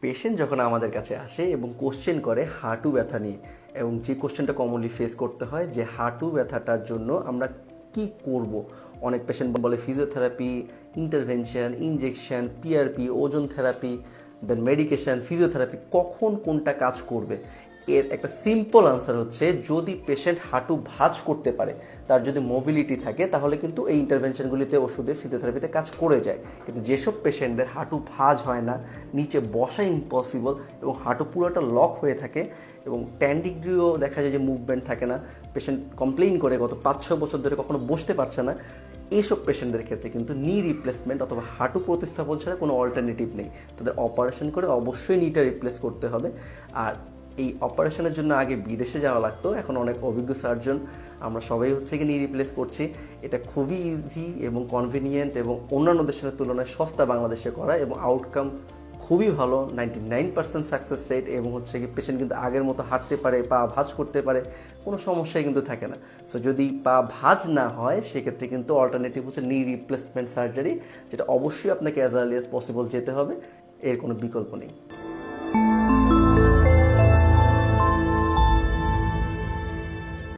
Patient যখন আমাদের কাছে আসে এবং কোশ্চেন করে হাঁটু ব্যথা নিয়ে, এবং যে কোশ্চেনটা কমনলি ফেস করতে হয় যে হাঁটু ব্যথাটার জন্য আমরা কি করব। অনেক পেশেন্ট বলে ফিজিওথেরাপি, ইন্টারভেনশন, ইনজেকশন, পিআরপি, ওজন থেরাপি, দেন মেডিকেশন, ফিজিওথেরাপি, কখন কোনটা কাজ করবে। এর একটা সিম্পল আনসার হচ্ছে, যদি পেশেন্ট হাঁটু ভাঁজ করতে পারে, তার যদি মোবিলিটি থাকে, তাহলে কিন্তু এই ইন্টারভেনশনগুলিতে, ওষুধে, ফিজিওথেরাপিতে কাজ করে যায়। কিন্তু যেসব পেশেন্টদের হাঁটু ভাঁজ হয় না, নিচে বসা ইম্পসিবল এবং হাঁটু পুরোটা লক হয়ে থাকে এবং 10 ডিগ্রিও দেখা যায় যে মুভমেন্ট থাকে না, পেশেন্ট কমপ্লেইন করে গত 5-6 বছর ধরে কখনো বসতে পারছে না, এইসব পেশেন্টদের ক্ষেত্রে কিন্তু নি রিপ্লেসমেন্ট অথবা হাঁটু প্রতিস্থাপন ছাড়া কোনো অল্টারনেটিভ নেই। তাদের অপারেশন করে অবশ্যই নিটা রিপ্লেস করতে হবে। আর এই অপারেশনের জন্য আগে বিদেশে যাওয়া লাগতো, এখন অনেক অভিজ্ঞ সার্জন আমরা সবাই হচ্ছে কি নি রিপ্লেস করছি। এটা খুবই ইজি এবং কনভিনিয়েন্ট এবং অন্যান্য দেশের তুলনায় সস্তা বাংলাদেশে করা, এবং আউটকাম খুবই ভালো, 99% সাকসেস রেট, এবং হচ্ছে কি পেশেন্ট কিন্তু আগের মতো হাঁটতে পারে, পা ভাঁজ করতে পারে, কোনো সমস্যাই কিন্তু থাকে না। সো যদি পা ভাঁজ না হয়, সেক্ষেত্রে কিন্তু অল্টারনেটিভ হচ্ছে নি রিপ্লেসমেন্ট সার্জারি, যেটা অবশ্যই আপনাকে অ্যাজ আর্লি অ্যাজ পসিবল যেতে হবে, এর কোনো বিকল্প নেই।